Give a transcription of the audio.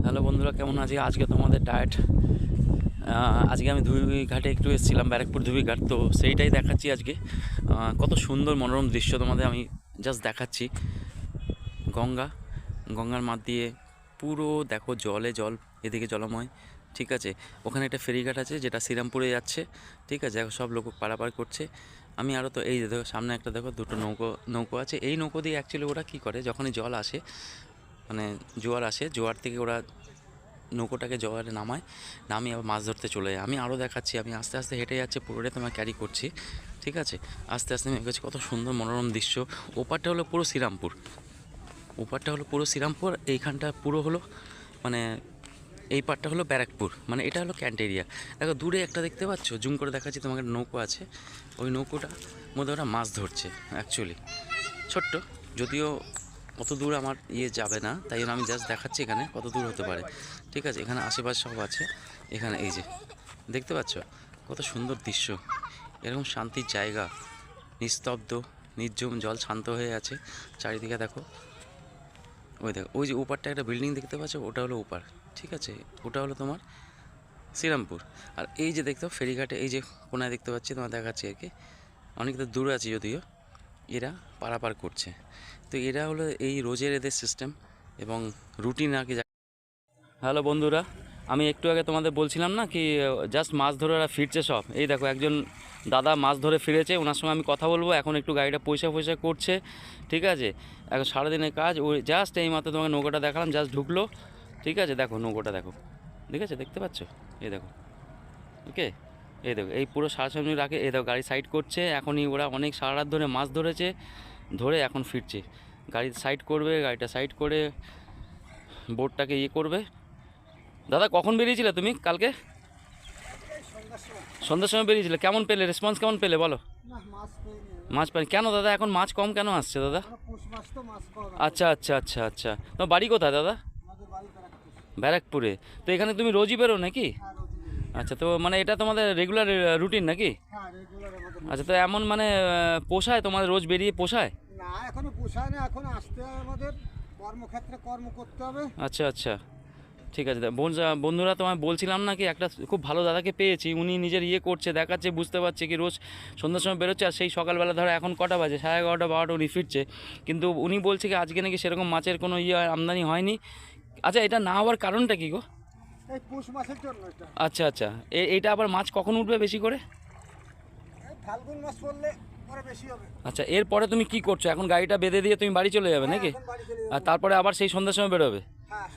Hello বন্ধুরা, কেমন আছি? আজকে তোমাদের ডায়েট। আজকে আমি ধুবি ঘাটে একটু এসেছিলাম, ব্যারাকপুর ধুবি ঘাট, তো সেইটাই দেখাচ্ছি আজকে। কত সুন্দর মনোরম দৃশ্য তোমাদের আমি জাস্ট দেখাচ্ছি। গঙ্গা, গঙ্গার মাঠ দিয়ে পুরো দেখো জলে জল, এদিকে জলময়। ঠিক আছে, ওখানে একটা ফেরিঘাট আছে যেটা শ্রীরামপুরে যাচ্ছে। ঠিক আছে, এখন সব লোক পারাপার করছে। আমি আরও তো এই যে দেখো সামনে একটা দেখো দুটো নৌকো নৌকো আছে। এই নৌকো দিয়ে অ্যাকচুয়ালি ওরা কী করে, যখনই জল আসে মানে জোয়ার আসে, জোয়ার থেকে ওরা নৌকোটাকে জোয়ারে নামায়, নামিয়ে আবার মাছ ধরতে চলে যায়। আমি আরও দেখাচ্ছি, আমি আস্তে আস্তে হেঁটে যাচ্ছি, পুরোটাই তোমায় ক্যারি করছি। ঠিক আছে, আস্তে আস্তে আমি এগোচ্ছি। কত সুন্দর মনোরম দৃশ্য। ওপারটা হলো পুরো শ্রীরামপুর, ওপারটা হলো পুরো শ্রীরামপুর, এইখানটা পুরো হলো মানে এই পারটা হলো ব্যারাকপুর, মানে এটা হলো ক্যান্ট এরিয়া। দেখো দূরে একটা দেখতে পাচ্ছ, জুম করে দেখাচ্ছি তোমাকে, নৌকো আছে। ওই নৌকোটা মধ্যে ওরা মাছ ধরছে অ্যাকচুয়ালি, ছোট্ট, যদিও অত দূর আমার যাবে না, তাই জন্য আমি জাস্ট দেখাচ্ছি এখানে কত দূর হতে পারে। ঠিক আছে, এখানে আশেপাশে সব আছে। এখানে এই যে দেখতে পাচ্ছ কত সুন্দর দৃশ্য, এরকম শান্তির জায়গা, নিস্তব্ধ নির্ঝুম, জল শান্ত হয়ে আছে চারিদিকে। দেখো ওই দেখো, ওই যে ওপারটা একটা বিল্ডিং দেখতে পাচ্ছ, ওটা হলো ওপার। ঠিক আছে, ওটা হলো তোমার শ্রীরামপুর। আর এই যে দেখতে ফেরিঘাটে, এই যে কোনায় দেখতে পাচ্ছি, তোমার দেখাচ্ছি আর কি, অনেকটা দূরে আছে যদিও, এরা পারাপার করছে। তো এরা হলো এই রোজের এদের সিস্টেম এবং রুটিন আর কি। হ্যালো বন্ধুরা, আমি একটু আগে তোমাদের বলছিলাম না কি, জাস্ট মাছ ধরে ওরা ফিরছে সব। এই দেখো একজন দাদা মাছ ধরে ফিরেছে, ওনার সঙ্গে আমি কথা বলবো এখন। একটু গাড়িটা পয়সা পয়সা করছে। ঠিক আছে, এখন সারাদিনের কাজ, ওই জাস্ট এই মাত্র তোমাকে নৌকাটা দেখালাম, জাস্ট ঢুকলো। ঠিক আছে, দেখো নৌকোটা দেখো, ঠিক আছে, দেখতে পাচ্ছ? এই দেখো, ওকে, এই দেখো এই পুরো সারাসামনি রাখে। এই দেখো গাড়ি সাইড করছে, এখনই ওরা অনেক সারা রাত ধরে মাছ ধরেছে, ধরে এখন ফিরছে। গাড়ি সাইড করবে, গাড়িটা সাইড করে বোটটাকে করবে। দাদা কখন বেরিয়েছিলে তুমি কালকে? সন্ধ্যার সময় বেরিয়েছিলে। কেমন পেলে রেসপন্স, কেমন পেলে বলো? মাছ পাই কেন দাদা? এখন মাছ কম কেন আসছে দাদা? আচ্ছা আচ্ছা আচ্ছা আচ্ছা, তোমার বাড়ি কোথায় দাদা? ব্যারাকপুরে। তো এখানে তুমি রোজই বেরো নাকি? আচ্ছা, তো মানে এটা তোমাদের রেগুলার রুটিন নাকি? আচ্ছা, তো এমন মানে পোষায় তোমাদের রোজ বেরিয়ে পোষায়? না, এখনো পোষায় না, এখন আসতে হবে, আমাদের কর্মক্ষেত্রে কর্ম করতে হবে। আচ্ছা আচ্ছা, ঠিক আছে। বন্ধুরা তোমায় বলছিলাম না কি, একটা খুব ভালো দাদাকে পেয়েছি, উনি নিজের করছে, দেখাচ্ছে, বুঝতে পারছে কি রোজ সন্ধ্যার সময় বেরোচ্ছে, আর সেই সকালবেলা ধরো এখন কটা বাজে, 11:30 12টা উনি ফিরছে। কিন্তু উনি বলছে কি আজকে নাকি সেরকম মাছের কোনো আমদানি হয়নি। আচ্ছা, এটা না হওয়ার কারণটা কি গো? এই পৌষ মাসের জন্য এটা। আচ্ছা আচ্ছা, এইটা আবার মাছ কখন উঠবে বেশি করে? এই ফাল্গুন মাস পড়লে পরে বেশি হবে। আচ্ছা, এরপরে তুমি কি করছো এখন? গাড়িটা বেঁধে দিয়ে তুমি বাড়ি চলে যাবে নাকি? এখন বাড়ি চলে আর যাবো। তারপরে আবার সেই সন্ধ্যার সময় বেরোবে? হ্যাঁ,